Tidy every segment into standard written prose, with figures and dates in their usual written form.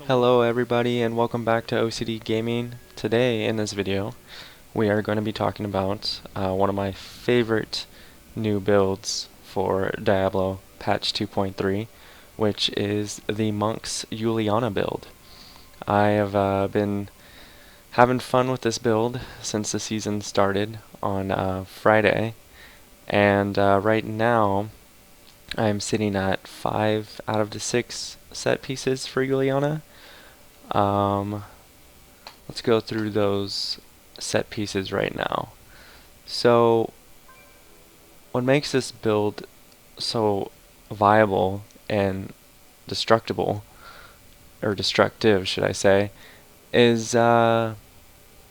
Hello everybody and welcome back to OCD Gaming. Today in this video we are going to be talking about one of my favorite new builds for Diablo patch 2.3, which is the Monk's Uliana build. I have been having fun with this build since the season started on Friday, and right now I'm sitting at 5 out of the 6 set pieces for Uliana. Um, let's go through those set pieces right now. So, what makes this build so viable and destructible, or destructive, should I say, is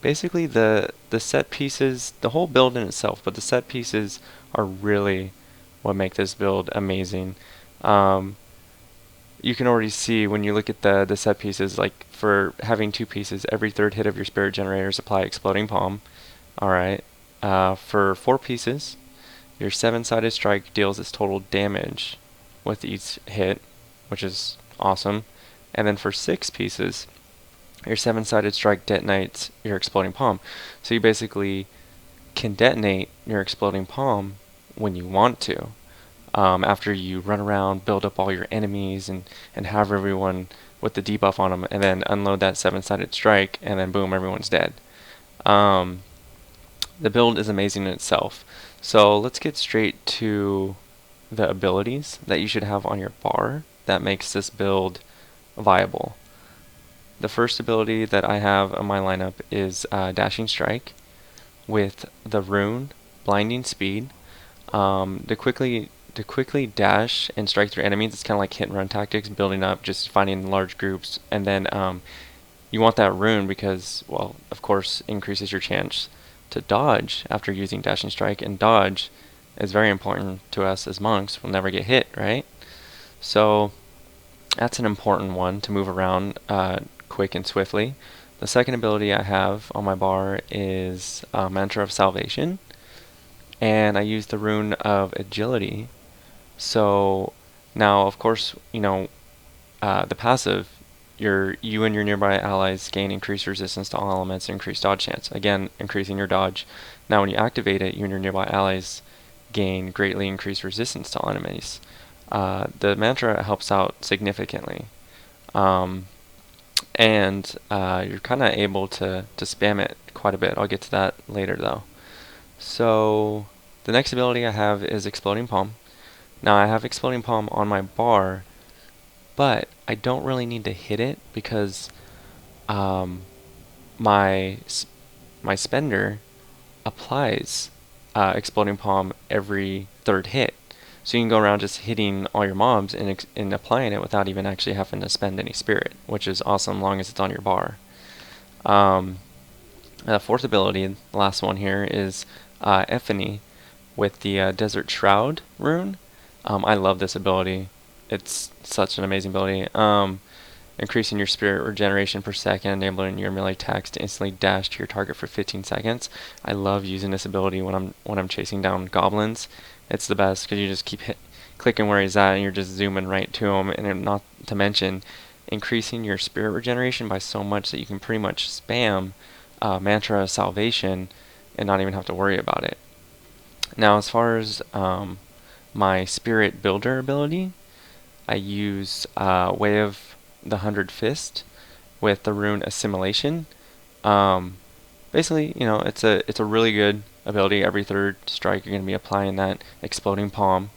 basically the set pieces, the whole build in itself, but the set pieces are really what make this build amazing. Um, you can already see when you look at the set pieces, like for having 2 pieces, every third hit of your spirit generators apply exploding palm. Alright. For 4 pieces, your 7-sided strike deals its total damage with each hit, which is awesome. And then for 6 pieces, your 7-sided strike detonates your exploding palm. So you basically can detonate your exploding palm when you want to. After you run around, build up all your enemies, and have everyone with the debuff on them, and then unload that 7-sided strike, and then boom, everyone's dead. The build is amazing in itself. So let's get straight to the abilities that you should have on your bar that makes this build viable. The first ability that I have on my lineup is Dashing Strike with the rune Blinding Speed. To quickly dash and strike through enemies, it's kind of like hit and run tactics, building up, just finding large groups, and then you want that rune because, well, of course, increases your chance to dodge after using Dashing Strike, and dodge is very important to us as monks. We'll never get hit, right? So that's an important one to move around quick and swiftly. The second ability I have on my bar is Mantra of Salvation, and I use the rune of Agility. So now, of course, the passive, you and your nearby allies gain increased resistance to all elements and increased dodge chance. Again, increasing your dodge. Now when you activate it, you and your nearby allies gain greatly increased resistance to all enemies. The mantra helps out significantly. And you're kind of able to spam it quite a bit. I'll get to that later though. So the next ability I have is Exploding Palm. Now I have Exploding Palm on my bar, but I don't really need to hit it because my spender applies Exploding Palm every third hit. So you can go around just hitting all your mobs and applying it without even actually having to spend any spirit, which is awesome long as it's on your bar. The fourth ability, the last one here, is Ephany with the Desert Shroud rune. I love this ability. It's such an amazing ability. Increasing your spirit regeneration per second, enabling your melee attacks to instantly dash to your target for 15 seconds. I love using this ability when I'm chasing down goblins. It's the best because you just keep clicking where he's at and you're just zooming right to him. And not to mention increasing your spirit regeneration by so much that you can pretty much spam Mantra of Salvation and not even have to worry about it. Now, as far as my spirit builder ability, I use Way of the 100 Fist with the rune Assimilation. Basically, it's a really good ability. Every third strike, you're going to be applying that Exploding Palm.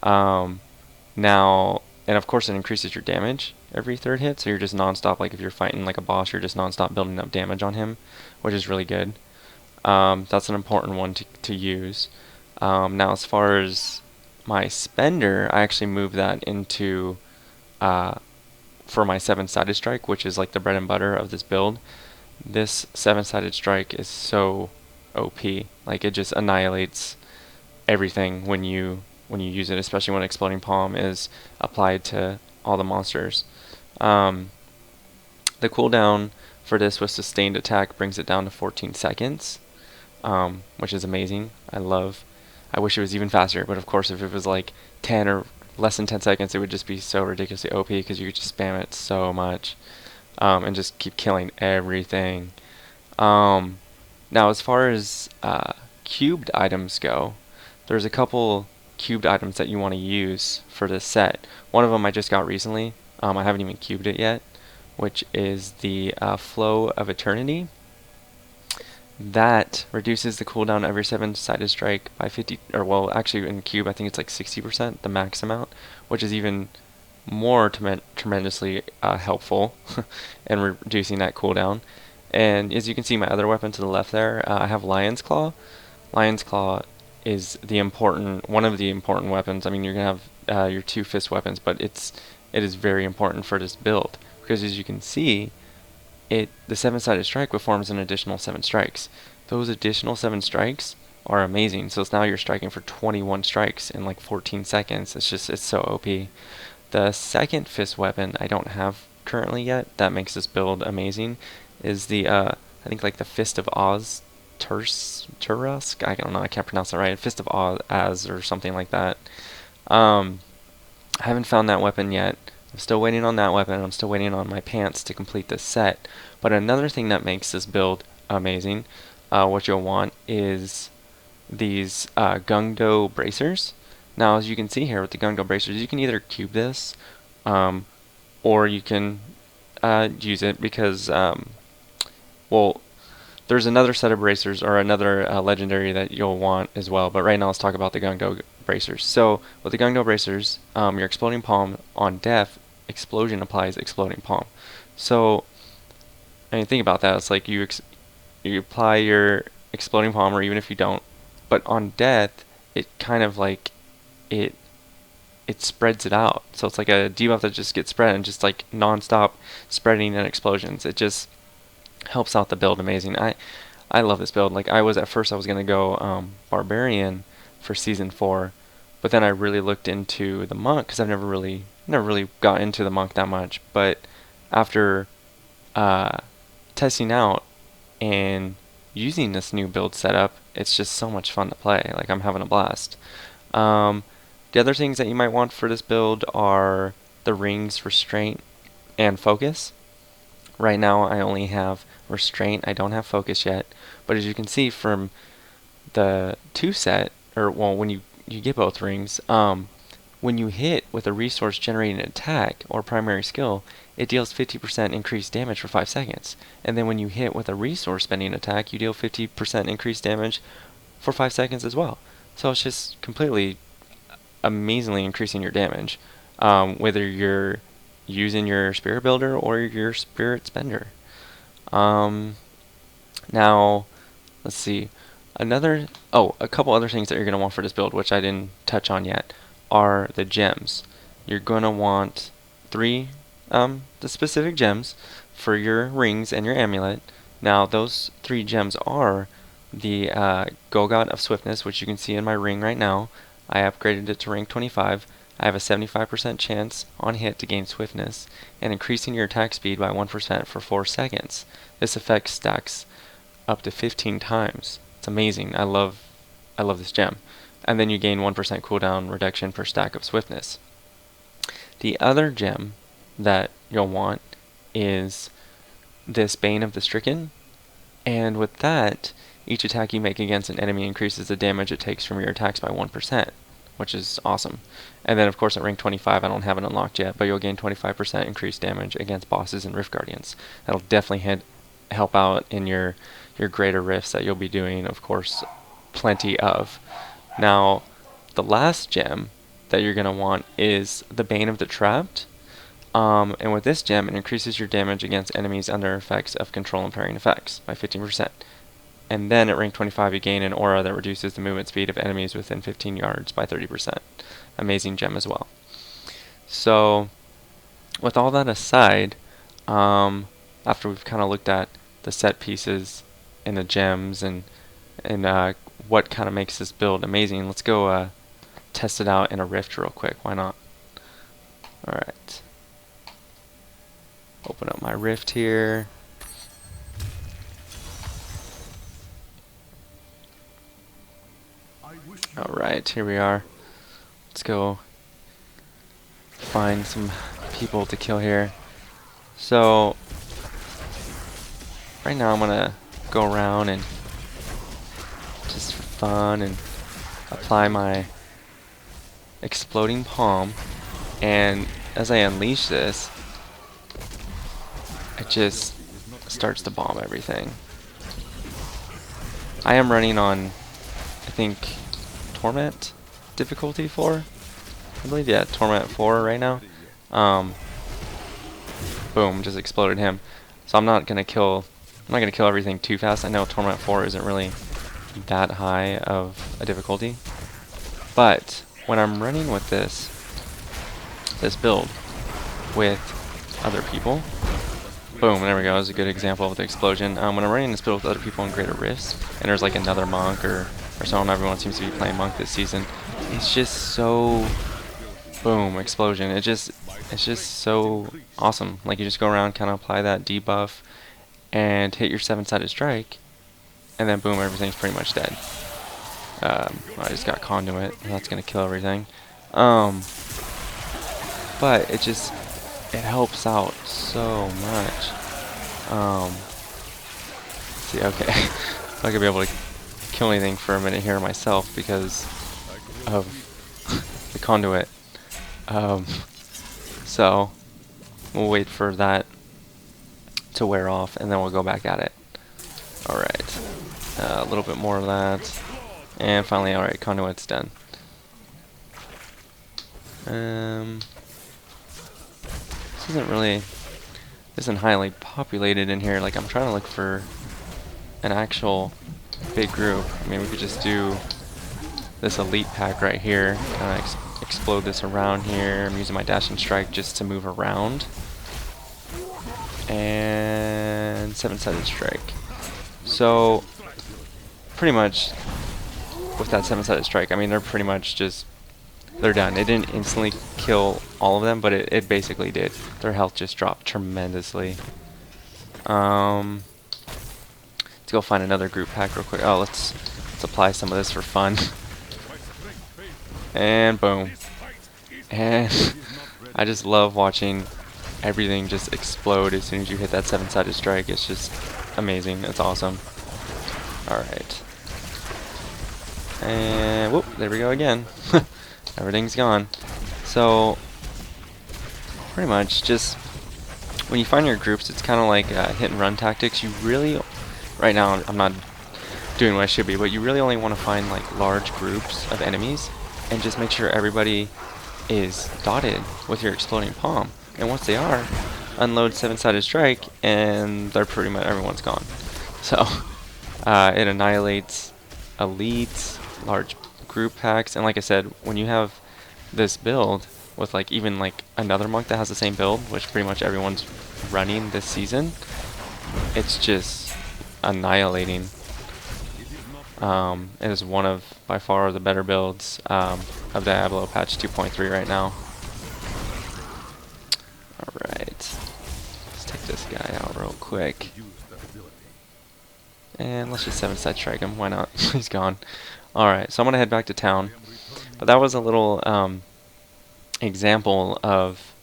Now, and of course, it increases your damage every third hit, so you're just nonstop. Like if you're fighting like a boss, you're just nonstop building up damage on him, which is really good. That's an important one to use. Now, as far as my spender, I actually moved that into for my 7-sided strike, which is like the bread and butter of this build. This 7-sided strike is so OP. Like it just annihilates everything when you use it, especially when Exploding Palm is applied to all the monsters. The cooldown for this with sustained attack brings it down to 14 seconds, which is amazing. I wish it was even faster, but of course if it was like 10 or less than 10 seconds, it would just be so ridiculously OP because you could just spam it so much and just keep killing everything. Now, as far as cubed items go, there's a couple cubed items that you want to use for this set. One of them I just got recently. I haven't even cubed it yet, which is the Flow of Eternity. That reduces the cooldown of your 7-sided strike by 50, or well, actually in cube I think it's like 60%, the max amount, which is even more tremendously helpful in reducing that cooldown. And as you can see, my other weapon to the left there, I have Lion's Claw. Lion's Claw is one of the important weapons. I mean, you're gonna have your two fist weapons, but it is very important for this build because, as you can see, the 7-sided strike performs an additional 7 strikes. Those additional 7 strikes are amazing. So now you're striking for 21 strikes in like 14 seconds. It's so OP. The second fist weapon I don't have currently yet that makes this build amazing is the I think like the Fist of Oz Turusk. I don't know, I can't pronounce it right. Fist of Oz or something like that. I haven't found that weapon yet. I'm still waiting on that weapon. I'm still waiting on my pants to complete this set. But another thing that makes this build amazing, what you'll want is these Gungdo bracers. Now, as you can see here with the Gungdo bracers, you can either cube this, or you can use it because, well, there's another set of bracers or another legendary that you'll want as well. But right now, let's talk about the Gungdo bracers. So with the Gungdo bracers, your exploding palm on death, explosion applies exploding palm. So I mean, think about that. It's like you apply your exploding palm, or even if you don't, but on death, it kind of like it spreads it out. So it's like a debuff that just gets spread and just like non-stop spreading and explosions. It just helps out the build amazing. I love this build. Like at first I was gonna go Barbarian for season 4, but then I really looked into the monk because I've never really got into the monk that much. But after testing out and using this new build setup, it's just so much fun to play. Like I'm having a blast. The other things that you might want for this build are the rings, restraint, and focus. Right now I only have restraint, I don't have focus yet, but as you can see from the 2 set, or well, when you get both rings, when you hit with a resource generating attack or primary skill, it deals 50% increased damage for 5 seconds. And then when you hit with a resource spending attack, you deal 50% increased damage for 5 seconds as well. So it's just completely amazingly increasing your damage, whether you're using your spirit builder or your spirit spender. Now, let's see. A couple other things that you're going to want for this build, which I didn't touch on yet, are the gems. You're going to want 3 the specific gems for your rings and your amulet. Now, those 3 gems are the Golgot of Swiftness, which you can see in my ring right now. I upgraded it to rank 25. I have a 75% chance on hit to gain swiftness, and increasing your attack speed by 1% for 4 seconds. This effect stacks up to 15 times. It's amazing. I love this gem. And then you gain 1% cooldown reduction per stack of swiftness. The other gem that you'll want is this Bane of the Stricken, and with that, each attack you make against an enemy increases the damage it takes from your attacks by 1%, which is awesome. And then of course at rank 25 I don't have it unlocked yet, but you'll gain 25% increased damage against bosses and Rift Guardians. That'll definitely help out in your greater rifts that you'll be doing, of course, plenty of. Now, the last gem that you're going to want is the Bane of the Trapped. And with this gem, it increases your damage against enemies under effects of control and parrying effects by 15%. And then at rank 25 you gain an aura that reduces the movement speed of enemies within 15 yards by 30%. Amazing gem as well. So, with all that aside, after we've kind of looked at the set pieces and the gems and what kind of makes this build amazing, let's go test it out in a rift real quick. Why not? Alright. Open up my rift here. Alright, here we are. Let's go find some people to kill here. So right now I'm gonna go around and just for fun and apply my exploding palm, and as I unleash this, it just starts to bomb everything. I am running on, I think, Torment difficulty 4? I believe, yeah, Torment 4 right now. Boom, just exploded him. So I'm not gonna kill everything too fast. I know Torment 4 isn't really that high of a difficulty. But when I'm running with this build with other people, boom, there we go. That's a good example of the explosion. When I'm running this build with other people in Greater Rifts, and there's like another monk or someone, everyone seems to be playing monk this season, it's just so, boom, explosion. It's just so awesome. Like, you just go around, kind of apply that debuff, and hit your 7-sided strike, and then boom, everything's pretty much dead. I just got conduit, and that's gonna kill everything. But it helps out so much. See, okay, I'm not gonna be able to kill anything for a minute here myself because of the conduit. So we'll wait for that to wear off, and then we'll go back at it. Alright, a little bit more of that, and finally, alright, conduit's done. This isn't highly populated in here. Like, I'm trying to look for an actual big group. I mean, we could just do this elite pack right here, kind of explode this around here. I'm using my dash and strike just to move around. And 7-sided strike. So pretty much with that 7-sided strike, I mean, they're pretty much just, they're done. It didn't instantly kill all of them, but it basically did. Their health just dropped tremendously. Let's go find another group pack real quick. Oh, let's apply some of this for fun. And boom. And I just love watching everything just explode as soon as you hit that 7-sided strike. It's just amazing. It's awesome. Alright. And whoop, there we go again. Everything's gone. So pretty much just when you find your groups, it's kind of like hit and run tactics. You really, right now I'm not doing what I should be, but you really only want to find like large groups of enemies and just make sure everybody is dotted with your exploding palm. And once they are, unload 7-sided strike, and they're pretty much, everyone's gone. So it annihilates elites, large group packs, and like I said, when you have this build with like even like another monk that has the same build, which pretty much everyone's running this season, it's just annihilating. It is one of, by far, the better builds of Diablo patch 2.3 right now. Alright, let's take this guy out real quick. And let's just 7-side strike him, why not? He's gone. Alright, so I'm gonna head back to town. But that was a little example of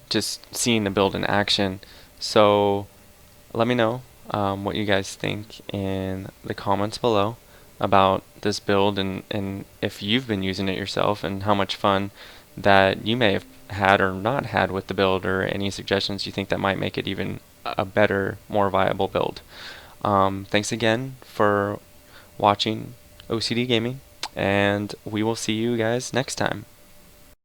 just seeing the build in action. So let me know what you guys think in the comments below about this build, and if you've been using it yourself, and how much fun that you may have had or not had with the build, or any suggestions you think that might make it even a better, more viable build. Thanks again for watching OCD Gaming, and we will see you guys next time.